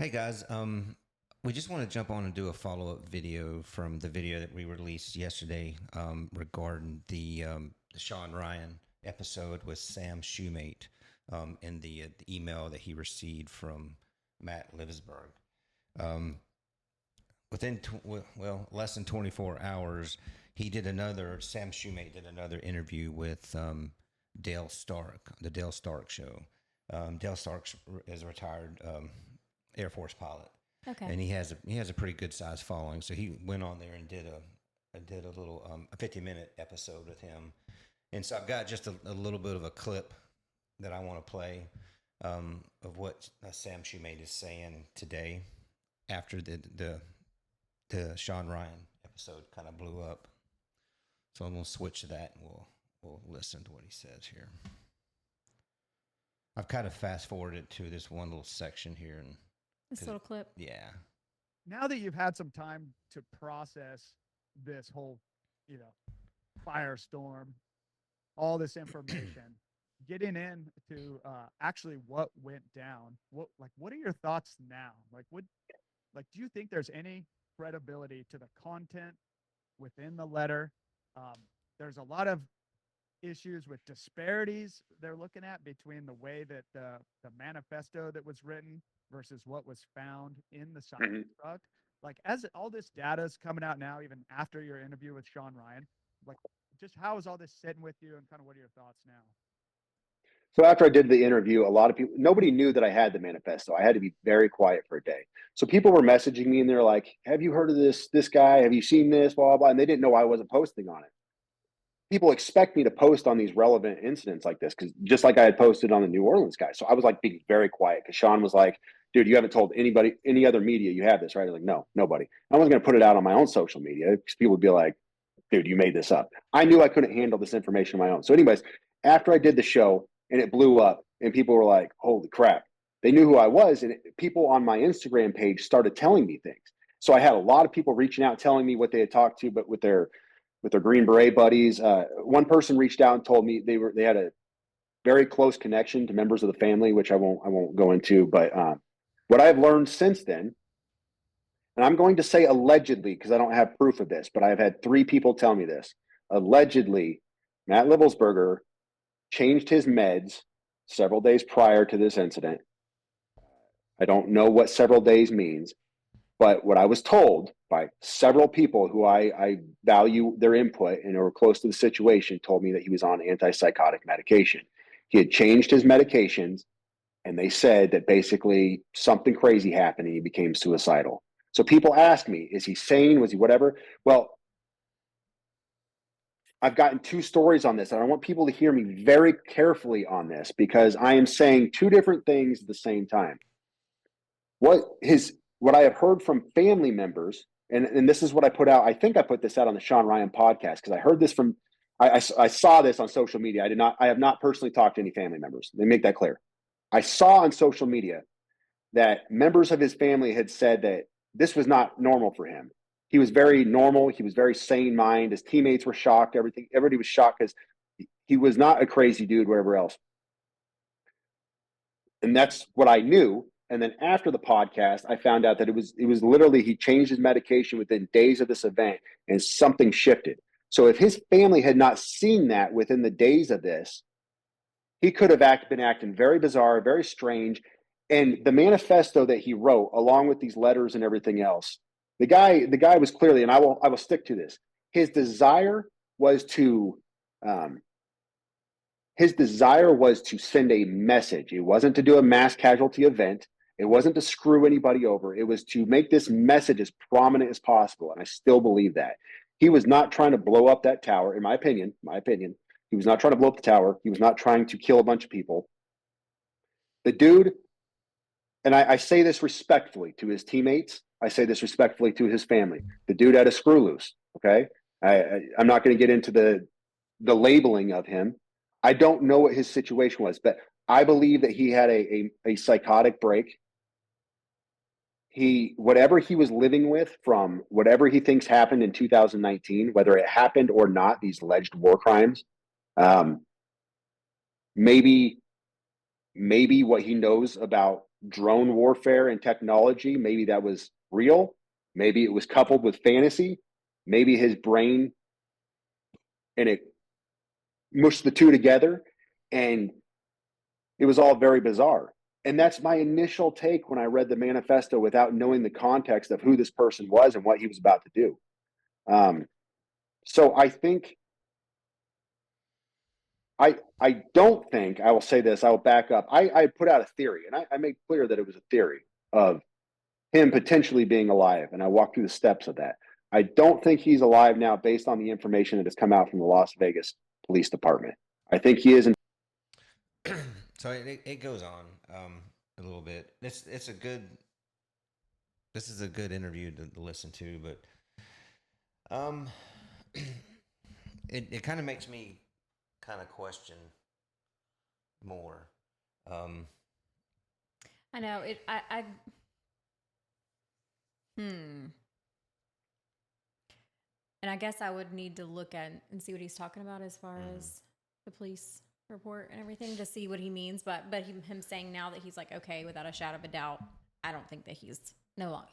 Hey guys, we just want to jump on and do a follow-up video from the video that we released yesterday regarding the Sean Ryan episode with Sam Shoemate and the email that he received from Matt Livelsberger. Um, less than 24 hours, Sam Shoemate did another interview with Dale Stark, the Dale Stark Show. Dale Stark is a retired Air Force pilot, Okay. and he has a pretty good sized following. So he went on there and did a little a 50-minute episode with him. And so I've got just a little bit of a clip that I want to play of what Sam Shoemate is saying today after the Sean Ryan episode kind of blew up. So I'm gonna switch to that and we'll listen to what he says here. I've kind of fast forwarded to this one little section here, and This little clip. yeah, Now that you've had some time to process this whole, firestorm, all this information, getting into actually what went down, what are your thoughts now? Do you think there's any credibility to the content within the letter? There's a lot of issues with disparities they're looking at between the way that the manifesto that was written versus what was found in the science book. Like, as all this data is coming out now, even after your interview with Sean Ryan, like, just how is all this sitting with you, and kind of what are your thoughts now? So after I did the interview, a lot of people, nobody knew that I had the manifesto. I had to be very quiet for a day. So people were messaging me and they're like, have you heard of this guy? Have you seen this? Blah, blah, blah. And they didn't know I wasn't posting on it. People expect me to post on these relevant incidents like this, because just like I had posted on the New Orleans guy. So I was like being very quiet because Sean was like, dude, you haven't told anybody, any other media you have this, right? I was like, no, nobody. I wasn't going to put it out on my own social media because people would be like, dude, you made this up. I knew I couldn't handle this information on my own. So anyways, after I did the show and it blew up and people were like, holy crap, they knew who I was. And people on my Instagram page started telling me things. So I had a lot of people reaching out, telling me what they had talked to, but with their Green Beret buddies. One person reached out and told me they had a very close connection to members of the family, which I won't go into. But what I've learned since then, and I'm going to say allegedly because I don't have proof of this, but I've had 3 people tell me this. Allegedly, Matt Livelsberger changed his meds several days prior to this incident. I don't know what several days means, but what I was told by several people who I value their input and were close to the situation told me that he was on antipsychotic medication. He had changed his medications, and they said that basically something crazy happened and he became suicidal. So people ask me, is he sane? Was he whatever? Well, I've gotten 2 stories on this, and I want people to hear me very carefully on this because I am saying 2 different things at the same time. What I have heard from family members, and this is what I put out. I think I put this out on the Sean Ryan podcast because I heard this from, I saw this on social media. I have not personally talked to any family members. They make that clear. I saw on social media that members of his family had said that this was not normal for him. He was very normal. He was very sane mind. His teammates were shocked. Everybody was shocked because he was not a crazy dude, whatever else. And that's what I knew. And then after the podcast, I found out that it was literally he changed his medication within days of this event and something shifted. So if his family had not seen that within the days of this, he could have been acting very bizarre, very strange. And the manifesto that he wrote, along with these letters and everything else, the guy was clearly, and I will stick to this. His desire was to send a message. It wasn't to do a mass casualty event. It wasn't to screw anybody over. It was to make this message as prominent as possible. And I still believe that. He was not trying to blow up that tower, in my opinion. He was not trying to blow up the tower. He was not trying to kill a bunch of people. The dude, and I say this respectfully to his teammates. I say this respectfully to his family. The dude had a screw loose, okay? I'm not going to get into the labeling of him. I don't know what his situation was, but I believe that he had a psychotic break. Whatever he was living with from whatever he thinks happened in 2019, whether it happened or not, these alleged war crimes, maybe what he knows about drone warfare and technology, maybe that was real. Maybe it was coupled with fantasy. Maybe his brain and it mushed the two together, and it was all very bizarre. And that's my initial take when I read the manifesto without knowing the context of who this person was and what he was about to do. So I think I don't think, I will say this, I will back up. I put out a theory, and I made clear that it was a theory of him potentially being alive, and I walked through the steps of that. I don't think he's alive now based on the information that has come out from the Las Vegas Police Department. I think he is in. So it goes on a little bit. It's a good. This is a good interview to listen to, but it kind of makes me kind of question more. I know it. And I guess I would need to look at and see what he's talking about as far as the police report and everything to see what he means. But him saying now that he's like, okay, without a shadow of a doubt, I don't think that he's not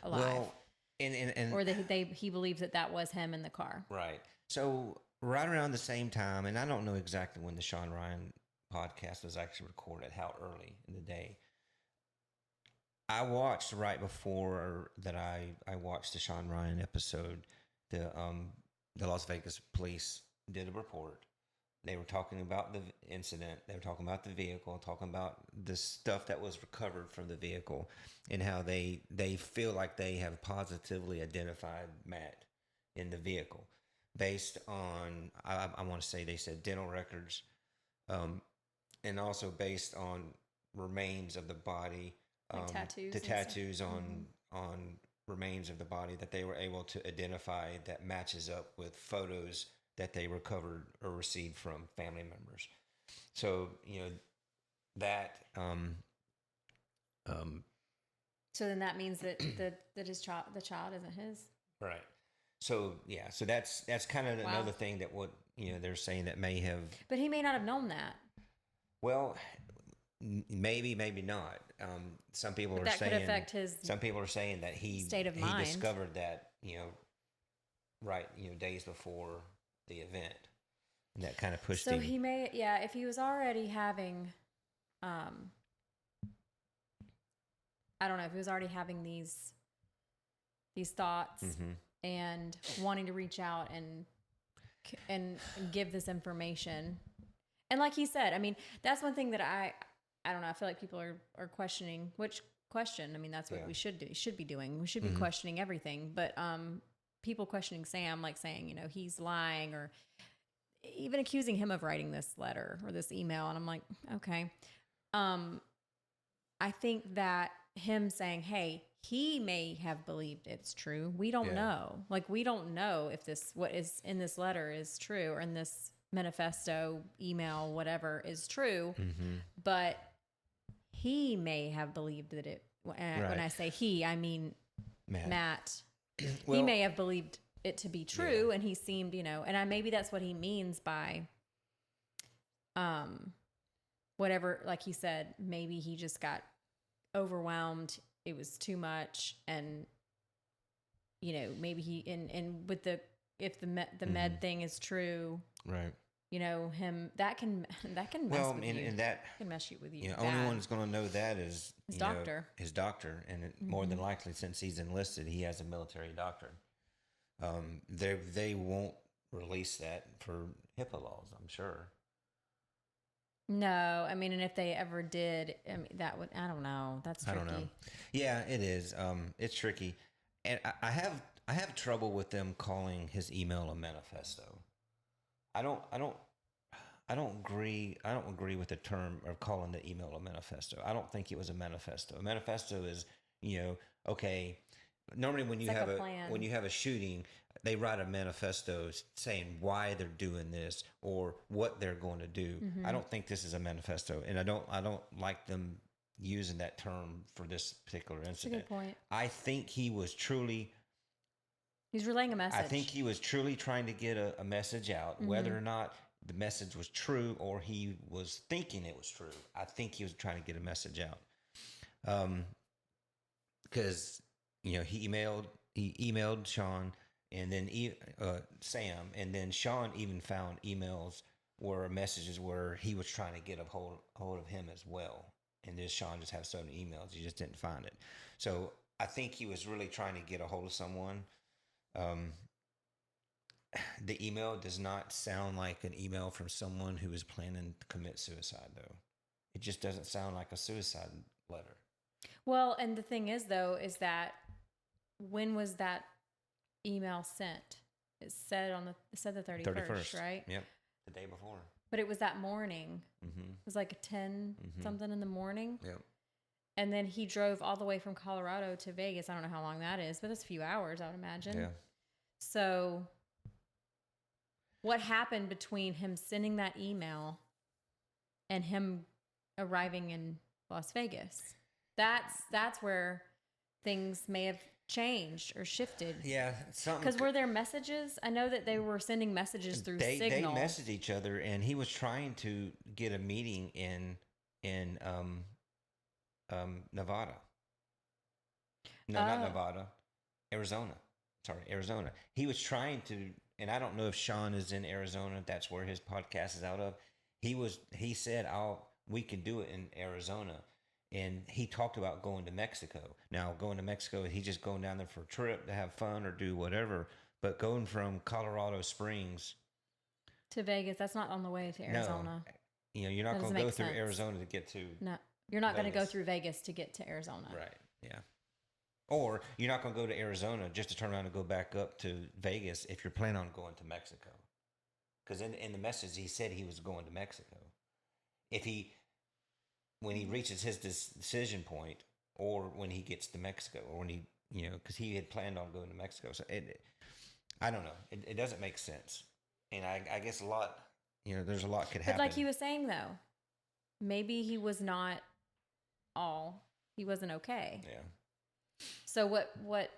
alive. Well, and or that he believes that was him in the car. Right. So right around the same time, and I don't know exactly when the Sean Ryan podcast was actually recorded, how early in the day. I watched right before that. I watched the Sean Ryan episode. The Las Vegas police did a report. They were talking about the incident. They were talking about the vehicle, talking about the stuff that was recovered from the vehicle, and how they feel like they have positively identified Matt in the vehicle based on, I want to say they said dental records, and also based on remains of the body, like tattoos, the tattoos on remains of the body that they were able to identify that matches up with photos that they recovered or received from family members. So, that so then that means that the child isn't his. Right. So yeah, so that's kind of another thing that what they're saying that may have. But he may not have known that. Well, maybe not. Some people are saying that could affect his. Some people are saying that he state of mind. Discovered that days before the event, and that kind of pushed him. So he may, if he was already having, I don't know, if he was already having these thoughts and wanting to reach out and give this information, and like he said, I mean, that's one thing that I don't know. I feel like people are questioning which question. I mean, that's what we should be doing. We should be questioning everything, but people questioning Sam, like saying, he's lying, or even accusing him of writing this letter or this email. And I'm like, okay. I think that him saying, hey, he may have believed it's true. We don't know. Like, we don't know if what is in this letter is true, or in this manifesto, email, whatever is true. But he may have believed that it, when I say he, I mean Matt. Well, he may have believed it to be true, and he seemed, and maybe that's what he means by, whatever, like he said, maybe he just got overwhelmed. It was too much. And, maybe he, and with if the med thing is true, right. Him, that can mess with you. And that can mess you with you. Only one that's going to know that is his doctor. His doctor, and more than likely, since he's enlisted, he has a military doctor. They won't release that for HIPAA laws, I'm sure. No, I mean, and if they ever did, I mean, that would, I don't know. That's tricky. I don't know. Yeah, it is. It's tricky, and I have trouble with them calling his email a manifesto. I don't agree. I don't agree with the term of calling the email a manifesto. I don't think it was a manifesto. A manifesto is, okay. Normally, when you have a shooting, they write a manifesto saying why they're doing this or what they're going to do. I don't think this is a manifesto, and I don't like them using that term for this particular incident. That's a good point. I think he's relaying a message. I think he was truly trying to get a message out, whether or not the message was true or he was thinking it was true. I think he was trying to get a message out. Because he emailed Sean and then Sam, and then Sean even found emails where messages where he was trying to get a hold of him as well, and then Sean just have certain emails, he just didn't find it. So I think he was really trying to get a hold of someone. The email does not sound like an email from someone who is planning to commit suicide, though. It just doesn't sound like a suicide letter. Well, and the thing is, though, is that when was that email sent? It said the 31st, right? Yep, the day before. But it was that morning. Mm-hmm. It was like 10 something in the morning. Yep. And then he drove all the way from Colorado to Vegas. I don't know how long that is, but it's a few hours, I would imagine. Yeah. So what happened between him sending that email and him arriving in Las Vegas? That's where things may have changed or shifted. Yeah, something. Because were there messages? I know that they were sending messages through Signal. They messaged each other, and he was trying to get a meeting in Nevada. No, not Nevada, Arizona. Sorry, Arizona. He was trying to, and I don't know if Sean is in Arizona. That's where his podcast is out of. He said, we can do it in Arizona. And he talked about going to Mexico. Now, going to Mexico, he's just going down there for a trip to have fun or do whatever. But going from Colorado Springs to Vegas, that's not on the way to Arizona. No, you're not going to go through Arizona to get to. No, you're not going to go through Vegas to get to Arizona. Right. Yeah. Or you're not going to go to Arizona just to turn around and go back up to Vegas if you're planning on going to Mexico. Because in the message, he said he was going to Mexico. When he reaches his decision point, or when he gets to Mexico, or when he, because he had planned on going to Mexico. So I don't know. It doesn't make sense. And I guess a lot, there's a lot could happen. But like he was saying, though, maybe he was not he wasn't okay. Yeah. So what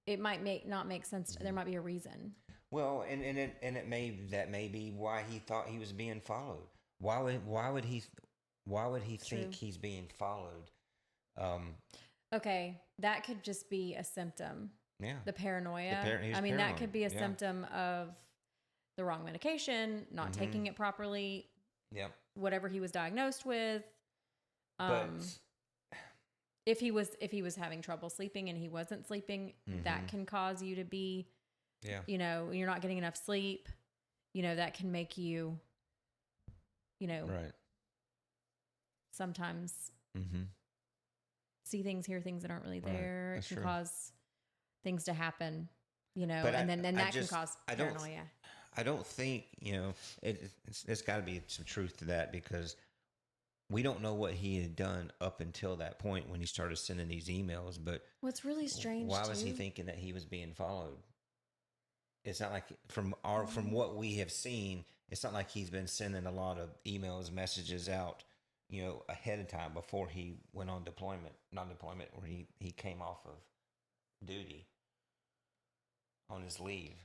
it might not make sense. There might be a reason. Well, and it may be why he thought he was being followed. Why would he think he's being followed? Okay, that could just be a symptom. Yeah. The paranoia. That paranoid. Could be a symptom of the wrong medication, not taking it properly. Yep. Whatever he was diagnosed with. But if he was having trouble sleeping and he wasn't sleeping, that can cause you to be, you're not getting enough sleep. That can make you, right. Sometimes see things, hear things that aren't really there. Right. It can cause things to happen, But and then that can cause paranoia. I don't think, it's got to be some truth to that, because we don't know what he had done up until that point when he started sending these emails. But what's really strange, why was he thinking that he was being followed? It's not like from what we have seen, it's not like he's been sending a lot of emails, messages out, ahead of time before he went on non-deployment, where he came off of duty on his leave.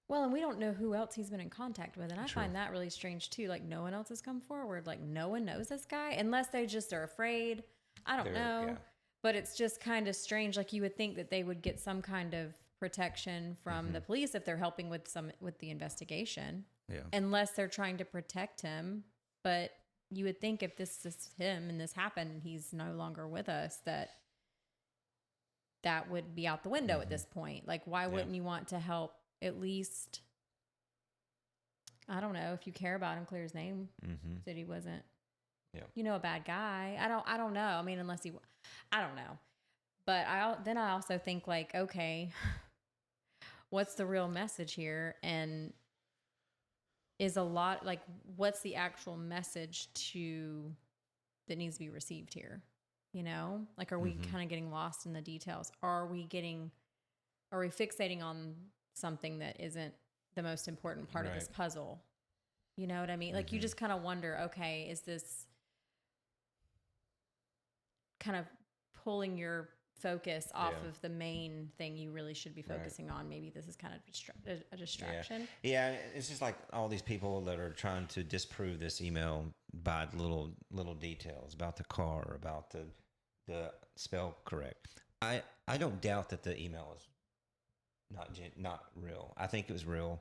Well, and we don't know who else he's been in contact with. And I find that really strange too. Like, no one else has come forward. Like, no one knows this guy, unless they just are afraid. I don't know. Yeah. But it's just kind of strange. Like, you would think that they would get some kind of protection from the police if they're helping with the investigation. Yeah. Unless they're trying to protect him. But you would think if this is him and this happened and he's no longer with us, that would be out the window at this point. Like, why wouldn't you want to help? At least, I don't know, if you care about him, clear his name, that he wasn't, a bad guy. I don't know. I mean, I don't know. But I also think, like, okay, what's the real message here? And is a lot, like, what's the actual message that needs to be received here? Like, are we kind of getting lost in the details? Are we fixating on something that isn't the most important part of this puzzle? You know what I mean? Like, you just kind of wonder, okay, is this kind of pulling your focus off of the main thing you really should be focusing on? Maybe this is kind of a distraction. Yeah, it's just like all these people that are trying to disprove this email by little details about the car, about the the spell correct. I don't doubt that the email is not real. I think it was real.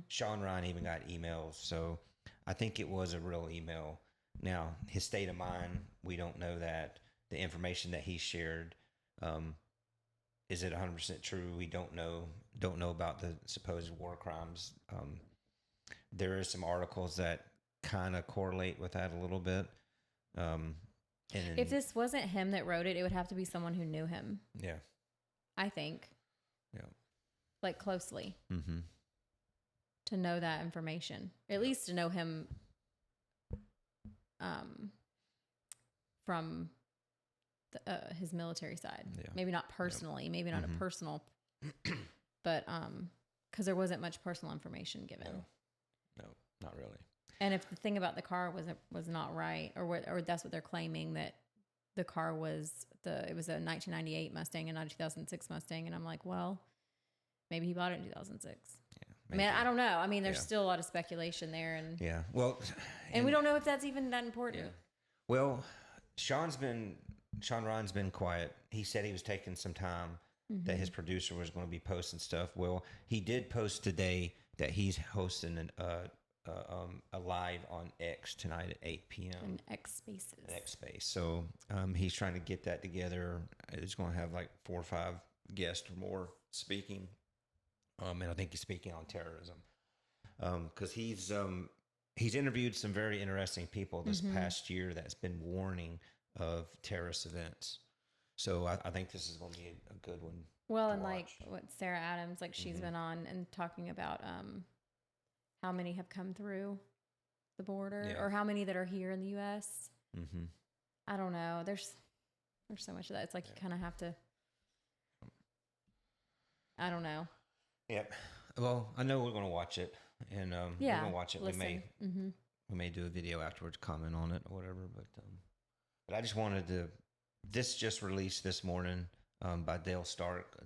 Sean Ryan even got emails, so I think it was a real email. Now, his state of mind, we don't know that. The information that he shared, is it 100% true? We don't know. Don't know about the supposed war crimes. There is some articles that kind of correlate with that a little bit. And If this wasn't him that wrote it, it would have to be someone who knew him. yeah, I think. yeah, Like closely. mm-hmm. To know that information, at least to know him from his military side. Yeah. Maybe not personally, maybe not a personal, but because there wasn't much personal information given. No, not really. And if the thing about the car was not right, or that's what they're claiming, that the car was it was a 1998 Mustang and not a 2006 Mustang, and I'm like, well, maybe he bought it in 2006. I mean, I don't know. I mean, there's still a lot of speculation there, and well, and we don't know if that's even that important. Yeah. Well, Sean Ryan's been quiet. He said he was taking some time, that his producer was going to be posting stuff. Well, he did post today that he's hosting a live on X tonight at 8 p.m. In X Spaces. X Space. So he's trying to get that together. It's going to have like 4 or 5 guests or more speaking. And I think he's speaking on terrorism, because he's interviewed some very interesting people this past year that's been warning of terrorist events. So I think this is going to be a good one. Well, and watch. like what Sarah Adams, like she's been on and talking about how many have come through the border, or how many that are here in the U.S. I don't know. There's so much of that. It's like you kind of have to. I don't know. Yep. Well, I know we're going to watch it, and we're going to watch it. Listen. We may do a video afterwards, comment on it or whatever. But I just wanted to. This just released this morning by Dale Stark.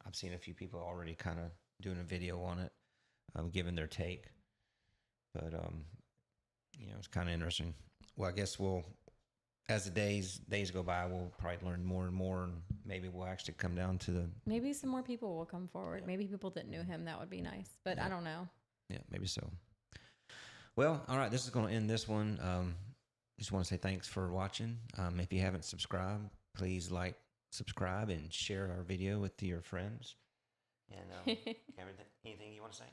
I've seen a few people already kind of doing a video on it, giving their take. But it's kind of interesting. Well, I guess as the days go by, we'll probably learn more and more, and maybe we'll actually come down to the. Maybe some more people will come forward. Maybe people that knew him. That would be nice. But I don't know. Yeah, maybe so. Well, all right. This is going to end this one. Just want to say thanks for watching. If you haven't subscribed, please like, subscribe, and share our video with your friends. And anything you want to say?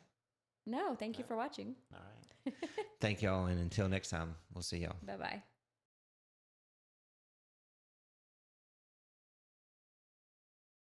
No, thank you for watching. All right. Thank y'all, and until next time, we'll see y'all. Bye-bye.